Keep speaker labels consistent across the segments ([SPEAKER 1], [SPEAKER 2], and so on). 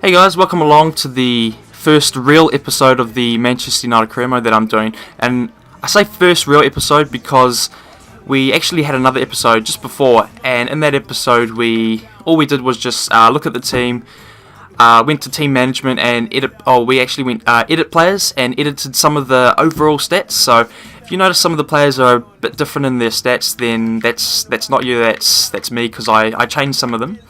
[SPEAKER 1] Hey guys, welcome along to the first real episode of the Manchester United career mode that I'm doing. And I say first real episode because we actually had another episode just before, and in that episode all we did was just look at the team, went to team management and edit players and edited some of the overall stats. So if you notice some of the players are a bit different in their stats, then that's not you, that's me, because I changed some of them.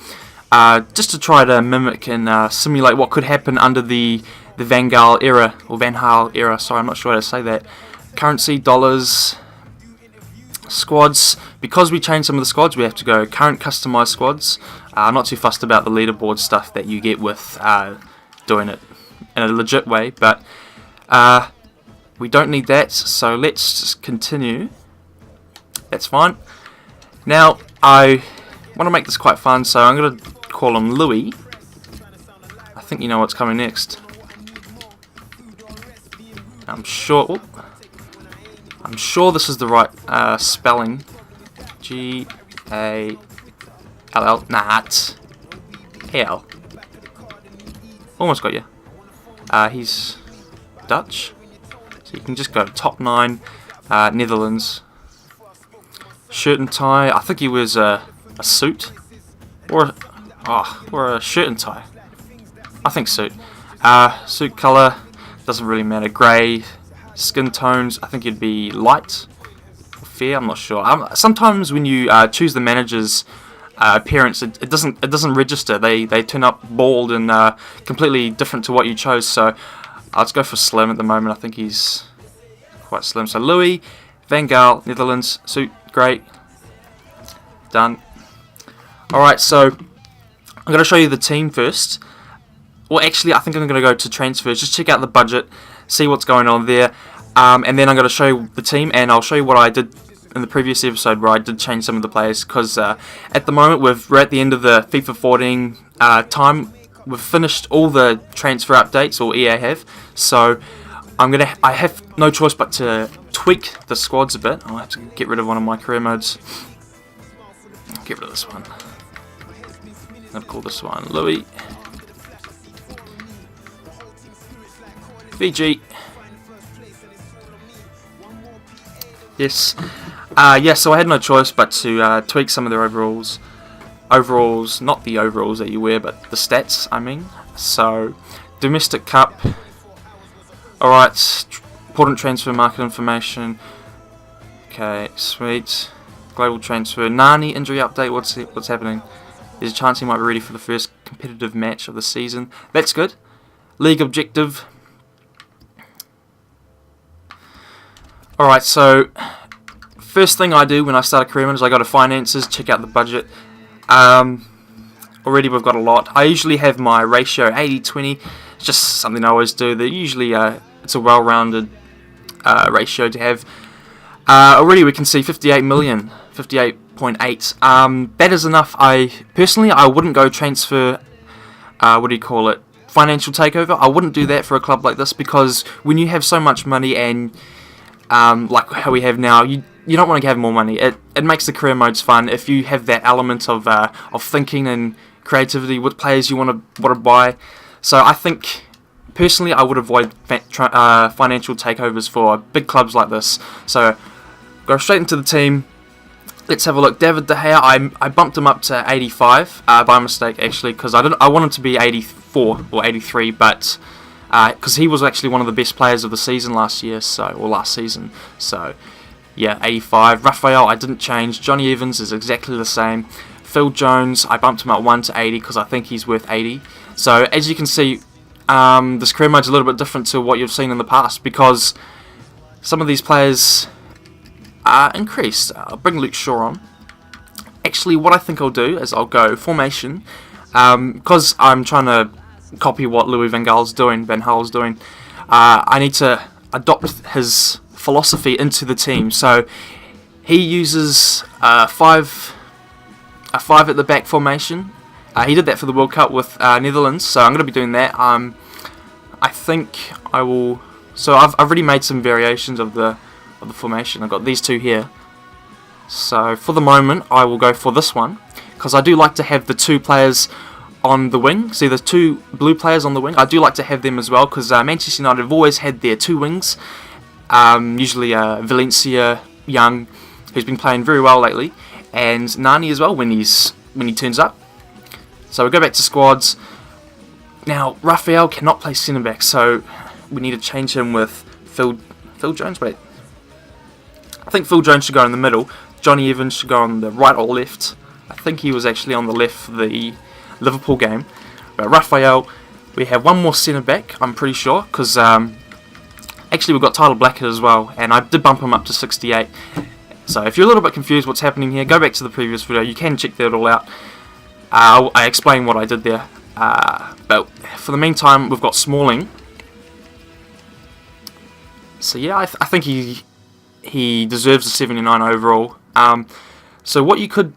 [SPEAKER 1] Just to try to mimic and simulate what could happen under the Van Gaal era, or Van Gaal era, sorry, I'm not sure how to say that. Currency, dollars, squads. Because we changed some of the squads, we have to go current customized squads. I'm not too fussed about the leaderboard stuff that you get with doing it in a legit way, but we don't need that, so let's just continue. That's fine. Now, I want to make this quite fun, so I'm going to call him Louis. I think you know what's coming next. I'm sure this is the right spelling. G-A-L-L. Nah, it's L. Almost got you. He's Dutch, so you can just go top 9. Netherlands. Shirt and tie. I think he wears a suit or a shirt and tie. I think suit. Suit color doesn't really matter. Grey. Skin tones, I think it'd be light or fair. I'm not sure. Sometimes when you choose the manager's appearance, it doesn't register. They turn up bald and completely different to what you chose. So let's go for slim at the moment. I think he's quite slim. So Louis Van Gaal, Netherlands, suit, great, done. Alright, so I'm going to show you the team first. Well, actually, I think I'm going to go to transfers, just check out the budget, see what's going on there, and then I'm going to show you the team, and I'll show you what I did in the previous episode where I did change some of the players, because at the moment we're at the end of the FIFA 14 time. We've finished all the transfer updates, or EA have, so I have no choice but to tweak the squads a bit. I'll have to get rid of one of my career modes. Get rid of this one. I'll call this one Louis. VG. Yes. So I had no choice but to tweak some of their overalls. Overalls, not the overalls that you wear, but the stats, I mean. So, domestic cup. Alright, important transfer market information. Okay, sweet. Global transfer. Nani injury update. What's happening? There's a chance he might be ready for the first competitive match of the season. That's good. League objective. Alright, so first thing I do when I start a career mode is I go to finances, check out the budget. Already we've got a lot. I usually have my ratio 80-20. It's just something I always do. It's a well-rounded ratio to have. Already we can see 58 million, 58.8. That is enough. Personally, I wouldn't go transfer, financial takeover. I wouldn't do that for a club like this, because when you have so much money and like how we have now, you don't want to have more money. It makes the career modes fun if you have that element of thinking and creativity with players you want to buy. So I think personally I would avoid financial takeovers for big clubs like this. So go straight into the team. Let's have a look. David De Gea, I bumped him up to 85 by mistake, actually, because I wanted to be 84 or 83, but because he was actually one of the best players of the season last season. So yeah, 85. Raphael, I didn't change. Johnny Evans is exactly the same. Phil Jones, I bumped him up 1 to 80 because I think he's worth 80. So as you can see, this career mode's a little bit different to what you've seen in the past, because some of these players are increased. I'll bring Luke Shaw on. Actually, what I think I'll do is I'll go formation, because I'm trying to copy what Louis Van Gaal's doing. I need to adopt his philosophy into the team. So he uses a 5 at the back formation. He did that for the World Cup with Netherlands, so I'm going to be doing that. I think I will. So I've already made some variations of the formation. I've got these two here. So for the moment, I will go for this one, because I do like to have the two players on the wing. See, there's 2 blue players on the wing. I do like to have them as well because Manchester United have always had their 2 wings. Usually Valencia, Young, who's been playing very well lately, and Nani as well when he turns up. So we go back to squads. Now Raphael cannot play centre back, so we need to change him with Phil Jones. Wait, I think Phil Jones should go in the middle. Johnny Evans should go on the right or left. I think he was actually on the left for the Liverpool game. But Raphael, we have one more centre back, I'm pretty sure, because actually we've got Tyler Blackett as well, and I did bump him up to 68. So if you're a little bit confused what's happening here, go back to the previous video. You can check that all out. I explained what I did there. But for the meantime, we've got Smalling. So yeah, I think he deserves a 79 overall. So what you could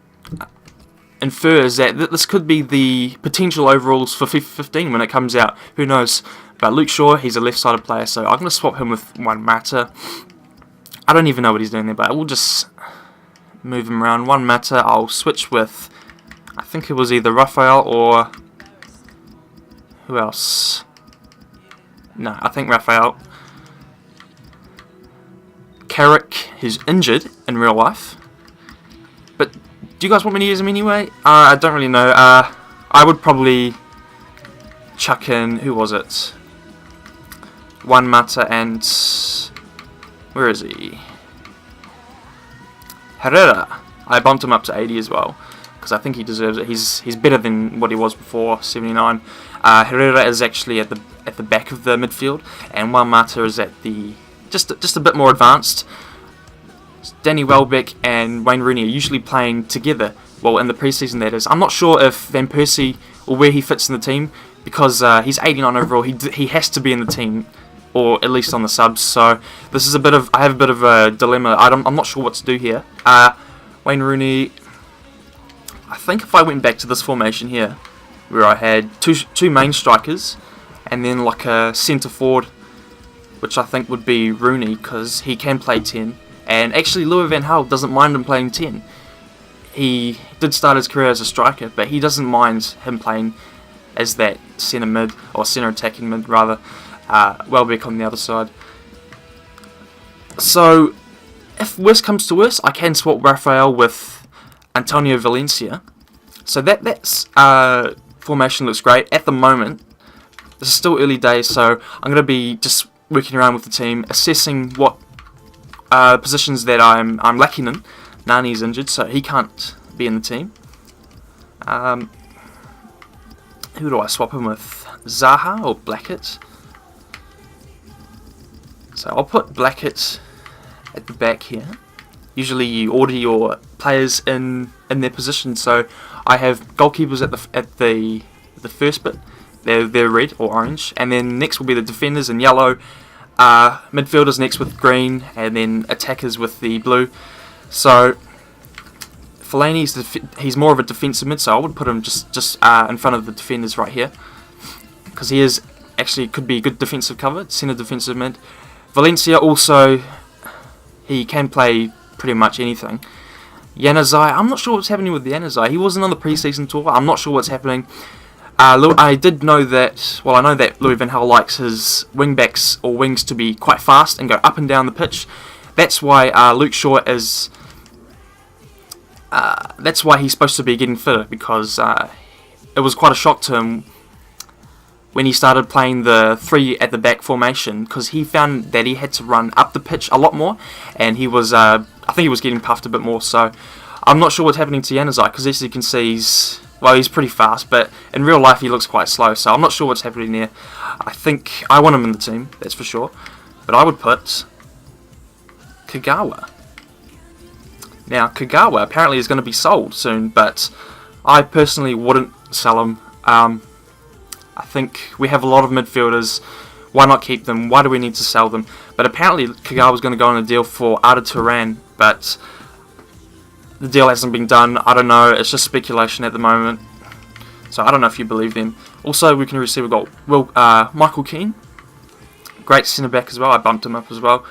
[SPEAKER 1] infer is that this could be the potential overalls for FIFA 15 when it comes out. Who knows? But Luke Shaw, he's a left-sided player, so I'm going to swap him with Juan Mata. I don't even know what he's doing there, but we'll just move him around. Juan Mata, I'll switch with, I think it was either Raphael or who else? No, I think Raphael. Carrick, who's injured in real life. But do you guys want me to use him anyway? I don't really know. I would probably chuck in, who was it? Juan Mata and, where is he? Herrera. I bumped him up to 80 as well, because I think he deserves it. He's better than what he was before, 79. Herrera is actually at the back of the midfield, and Juan Mata is at the just a bit more advanced. Danny Welbeck and Wayne Rooney are usually playing together. Well, in the preseason that is. I'm not sure if Van Persie or where he fits in the team, because he's 89 overall. He has to be in the team, or at least on the subs. So this is I have a bit of a dilemma. I'm not sure what to do here. Wayne Rooney. I think if I went back to this formation here, where I had two main strikers, and then like a centre forward, which I think would be Rooney, because he can play 10. And actually, Louis van Gaal doesn't mind him playing 10. He did start his career as a striker, but he doesn't mind him playing as that centre mid, or centre attacking mid rather. Welbeck on the other side. So, if worst comes to worst, I can swap Raphael with Antonio Valencia. So that's formation looks great at the moment. This is still early days, so I'm going to be just working around with the team, assessing what positions that I'm lacking in. Nani's injured, so he can't be in the team. Who do I swap him with? Zaha or Blackett? So I'll put Blackett at the back here. Usually you order your players in their position, so I have goalkeepers at the first bit. They're red or orange, and then next will be the defenders in yellow. Midfielders next with green, and then attackers with the blue. So Fellaini's he's more of a defensive mid, so I would put him just in front of the defenders right here, because he is actually could be a good defensive cover, centre defensive mid. Valencia also, he can play pretty much anything. Januzaj, I'm not sure what's happening with Januzaj. He wasn't on the pre-season tour. I'm not sure what's happening. I did know that, well, I know that Louis van Gaal likes his wing-backs or wings to be quite fast and go up and down the pitch. That's why Luke Shaw is, that's why he's supposed to be getting fitter, because it was quite a shock to him when he started playing the 3 at the back formation, because he found that he had to run up the pitch a lot more, and he was, I think he was getting puffed a bit more, so I'm not sure what's happening to Januzaj, because as you can see, he's pretty fast, but in real life he looks quite slow, so I'm not sure what's happening there. I think I want him in the team, that's for sure, but I would put Kagawa. Now, Kagawa apparently is going to be sold soon, but I personally wouldn't sell him. I think we have a lot of midfielders. Why not keep them? Why do we need to sell them? But apparently Kagawa was going to go on a deal for Arda Turan, but the deal hasn't been done. I don't know. It's just speculation at the moment. So I don't know if you believe them. Also, we can see we've got Michael Keane. Great centre back as well. I bumped him up as well.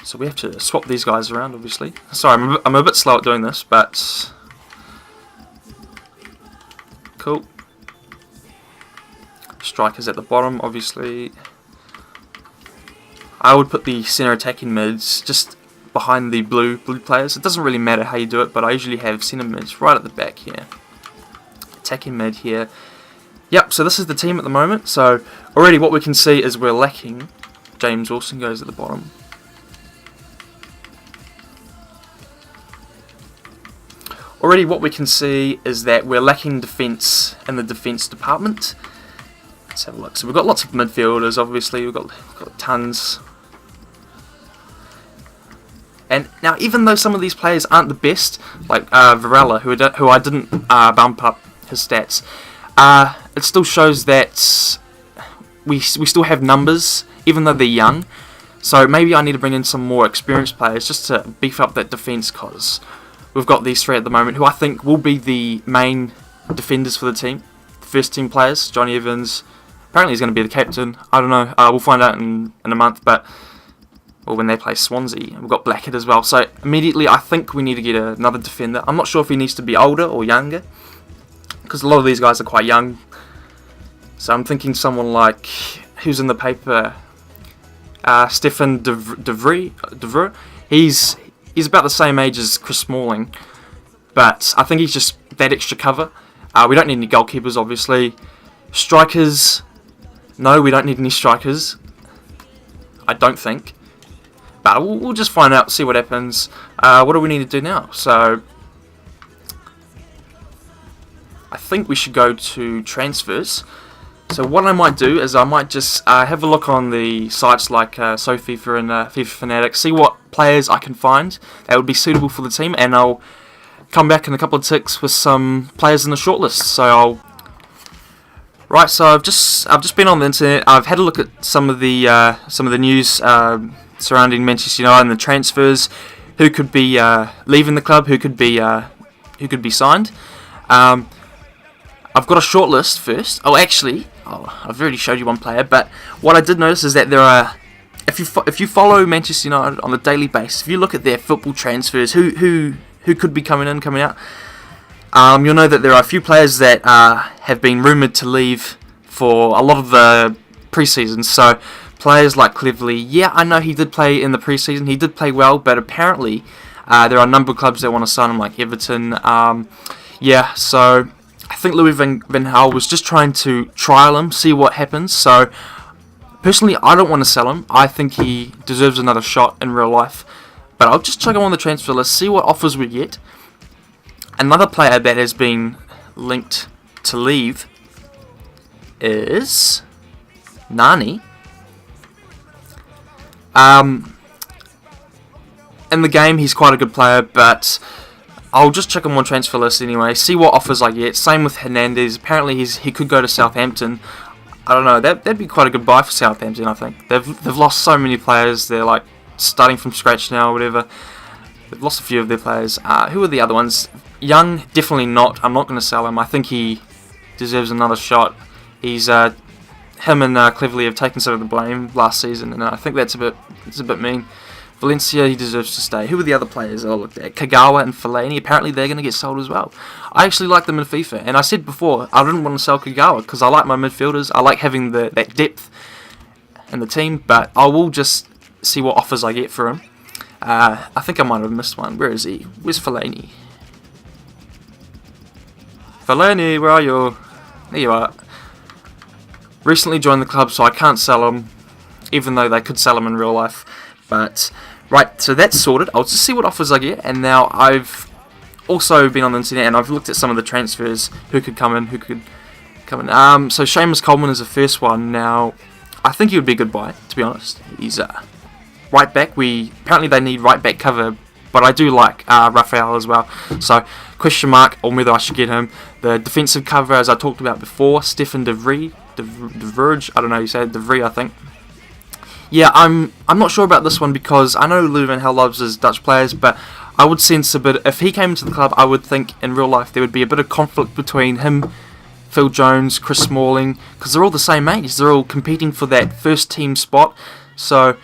[SPEAKER 1] So we have to swap these guys around, obviously. Sorry, I'm a bit slow at doing this, but cool. Strikers at the bottom, obviously. I would put the centre attacking mids just behind the blue players. It doesn't really matter how you do it, but I usually have centre mids right at the back here. Attacking mid here. Yep, so this is the team at the moment. So already what we can see is we're lacking. James Wilson goes at the bottom. Already what we can see is that we're lacking defence in the defence department. Let's have a look. So we've got lots of midfielders, obviously. We've got tons. And now, even though some of these players aren't the best, like Varela, who I didn't bump up his stats, it still shows that we still have numbers, even though they're young. So maybe I need to bring in some more experienced players just to beef up that defence, because we've got these three at the moment who I think will be the main defenders for the team. The first team players, Johnny Evans. Apparently he's going to be the captain. I don't know. We'll find out in a month, but or when they play Swansea. We've got Blackhead as well. So immediately I think we need to get another defender. I'm not sure if he needs to be older or younger, because a lot of these guys are quite young. So I'm thinking someone like, who's in the paper, Stefan de Vrij. He's about the same age as Chris Smalling, but I think he's just that extra cover. We don't need any goalkeepers, obviously. Strikers, no, we don't need any strikers. I don't think. But we'll just find out, see what happens. What do we need to do now? So I think we should go to transfers. So what I might do is I might just have a look on the sites like SoFIFA and FIFA Fanatic, see what players I can find that would be suitable for the team, and I'll come back in a couple of ticks with some players in the shortlist. So so I've just been on the internet. I've had a look at some of the news surrounding Manchester United and the transfers, who could be leaving the club, who could be signed. I've got a short list first. I've already showed you one player, but what I did notice is that there are, if you follow Manchester United on a daily basis, if you look at their football transfers, who could be coming in, coming out, you'll know that there are a few players that have been rumoured to leave for a lot of the pre-seasons. So players like Cleverley, yeah, I know he did play in the pre-season, he did play well, but apparently there are a number of clubs that want to sign him, like Everton. So I think Louis van Gaal was just trying to trial him, see what happens. So personally, I don't want to sell him. I think he deserves another shot in real life. But I'll just check him on the transfer list, see what offers we get. Another player that has been linked to leave is Nani. In the game, he's quite a good player, but I'll just check him on transfer list anyway, see what offers I get. Same with Hernandez. Apparently he could go to Southampton. I don't know, that'd be quite a good buy for Southampton, I think. They've lost so many players. They're like starting from scratch now or whatever. They've lost a few of their players. Who are the other ones? Young, definitely not. I'm not going to sell him. I think he deserves another shot. Him and Cleverley have taken some of the blame last season, and I think it's a bit mean. Valencia, he deserves to stay. Who are the other players I looked at? Kagawa and Fellaini, apparently they're going to get sold as well. I actually like them in FIFA, and I said before, I didn't want to sell Kagawa because I like my midfielders. I like having that depth in the team, but I will just see what offers I get for him. I think I might have missed one. Where is he? Where's Fellaini? Fellaini, where are you? There you are. Recently joined the club, so I can't sell him, even though they could sell him in real life. But right, so that's sorted. I'll just see what offers I get, and now I've also been on the internet and I've looked at some of the transfers, who could come in. So Seamus Coleman is the first one. Now, I think he would be a good buy, to be honest. He's right back. Apparently they need right back cover, but I do like Raphael as well. So question mark on whether I should get him. The defensive cover, as I talked about before, Stefan de Vrij, I don't know how you say it, de Vrij, I think. Yeah, I'm not sure about this one because I know Louis van Gaal loves his Dutch players, but I would sense a bit, if he came into the club, I would think in real life there would be a bit of conflict between him, Phil Jones, Chris Smalling, because they're all the same age. They're all competing for that first team spot, so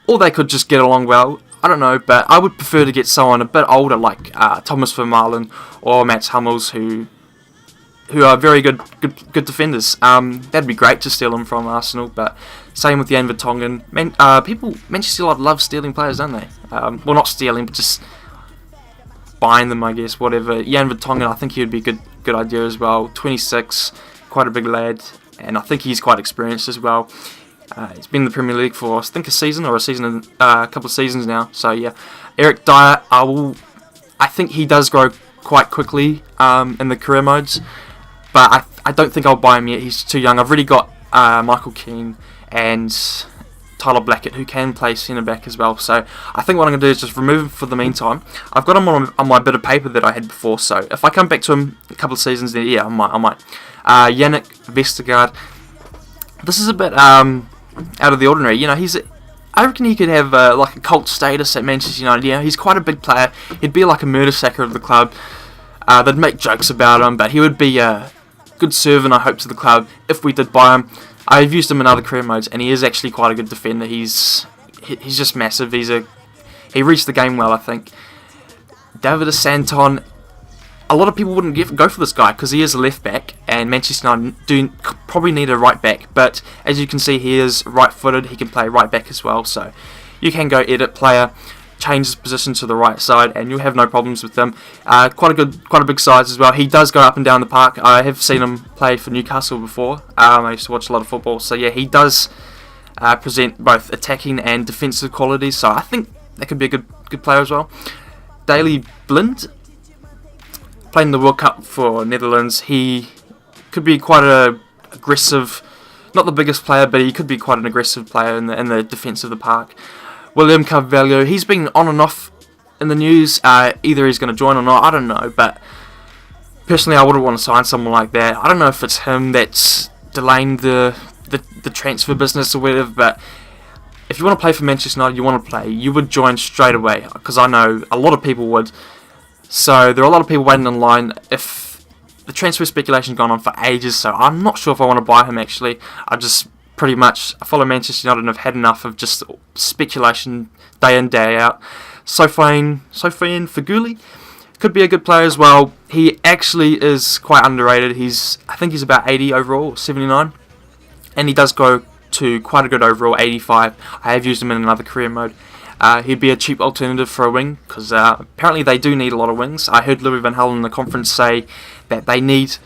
[SPEAKER 1] or they could just get along well. I don't know, but I would prefer to get someone a bit older like Thomas Vermaelen or Mats Hummels, who who are very good defenders. That'd be great to steal him from Arsenal, but same with Jan Vertonghen. Manchester United love stealing players, don't they? Well, not stealing, but just buying them, I guess, whatever. Jan Vertonghen, I think he would be a good idea as well. 26, quite a big lad, and I think he's quite experienced as well. He's been in the Premier League for, I think, a couple of seasons now. So yeah, Eric Dyer, I think he does grow quite quickly in the career modes, but I don't think I'll buy him yet. He's too young. I've already got Michael Keane and Tyler Blackett, who can play centre back as well. So I think what I'm going to do is just remove him for the meantime. I've got him on my bit of paper that I had before, so if I come back to him a couple of seasons, then yeah, I might. Yannick Vestergaard. This is a bit out of the ordinary. You know, I reckon he could have like a cult status at Manchester United. You know, he's quite a big player. He'd be like a murder sacker of the club. They'd make jokes about him, but he would be a good servant, I hope, to the club if we did buy him. I've used him in other career modes, and he is actually quite a good defender. He's just massive. He reached the game well, I think. David Santon. A lot of people wouldn't go for this guy because he is a left back, and Manchester United probably need a right back. But as you can see, he is right-footed. He can play right back as well. So you can go edit player, change his position to the right side, and you'll have no problems with him. Quite a big size as well. He does go up and down the park. I have seen him play for Newcastle before. I used to watch a lot of football. So yeah, he does present both attacking and defensive qualities. So I think that could be a good player as well. Daley Blind. Playing the World Cup for Netherlands, he could be quite an aggressive, not the biggest player, but he could be quite an aggressive player in the defence of the park. William Carvalho, he's been on and off in the news. Either he's going to join or not, I don't know. But personally, I wouldn't want to sign someone like that. I don't know if it's him that's delaying the transfer business or whatever. But if you want to play for Manchester United, you would join straight away, because I know a lot of people would. So there are a lot of people waiting in line. If the transfer speculation's gone on for ages, so I'm not sure if I want to buy him actually. I follow Manchester United and I've had enough of just speculation day in, day out. Sofiane Feghouli could be a good player as well. He actually is quite underrated. I think he's about 80 overall, 79. And he does go to quite a good overall, 85. I have used him in another career mode. He'd be a cheap alternative for a wing, because apparently they do need a lot of wings. I heard Louis van Gaal in the conference say that they need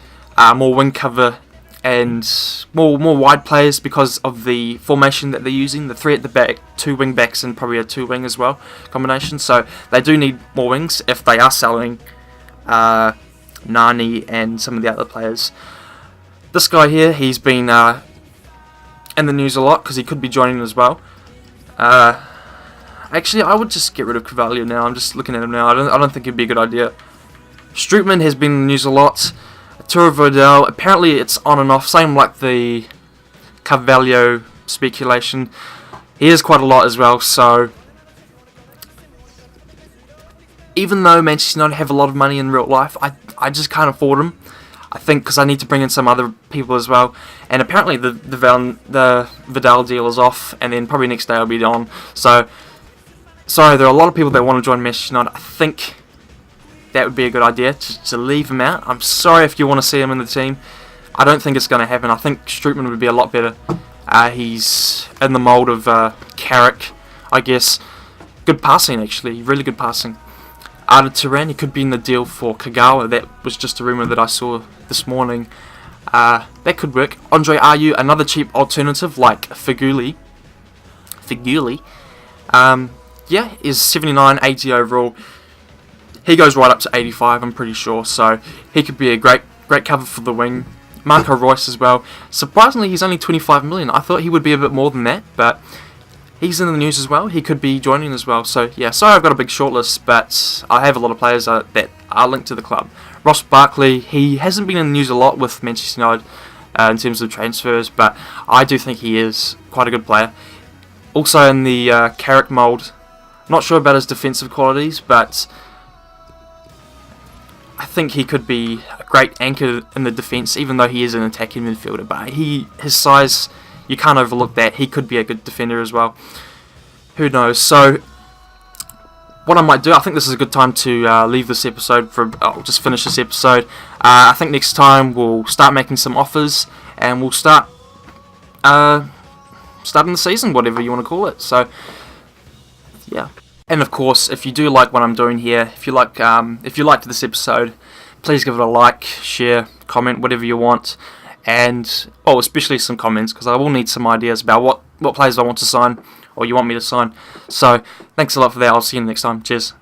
[SPEAKER 1] more wing cover and more wide players because of the formation that they're using, the 3 at the back, 2 wing backs, and probably a 2 wing as well combination. So they do need more wings if they are selling Nani and some of the other players. This guy here, he's been in the news a lot because he could be joining as well. Actually, I would just get rid of Carvalho now. I'm just looking at him now. I don't think it'd be a good idea. Strootman has been in the news a lot. Arturo Vidal, apparently it's on and off. Same like the Carvalho speculation. He is quite a lot as well. So even though Manchester United have a lot of money in real life, I just can't afford him. I think because I need to bring in some other people as well. And apparently the Vidal deal is off, and then probably next day I'll be on. So sorry, there are a lot of people that want to join Manchester United. I think that would be a good idea to leave him out. I'm sorry if you want to see him in the team. I don't think it's going to happen. I think Strootman would be a lot better. He's in the mould of Carrick, I guess. Good passing, actually. Really good passing. Arda Turan, he could be in the deal for Kagawa. That was just a rumour that I saw this morning. That could work. Andre Ayew, another cheap alternative like Feghouli. Yeah, is 79, 80 overall. He goes right up to 85, I'm pretty sure. So he could be a great cover for the wing. Marco Reus as well. Surprisingly, he's only 25 million. I thought he would be a bit more than that, but he's in the news as well. He could be joining as well. So yeah, sorry I've got a big shortlist, but I have a lot of players that are linked to the club. Ross Barkley, he hasn't been in the news a lot with Manchester United in terms of transfers, but I do think he is quite a good player. Also in the Carrick mould. Not sure about his defensive qualities, but I think he could be a great anchor in the defence, even though he is an attacking midfielder. But his size, you can't overlook that. He could be a good defender as well. Who knows? So what I might do, I think this is a good time to leave this episode just finish this episode. I think next time we'll start making some offers, and we'll start starting the season, whatever you want to call it. So yeah. And of course, if you do like what I'm doing here, if you liked this episode, please give it a like, share, comment, whatever you want, and especially some comments, because I will need some ideas about what players I want to sign or you want me to sign. So thanks a lot for that. I'll see you next time. Cheers.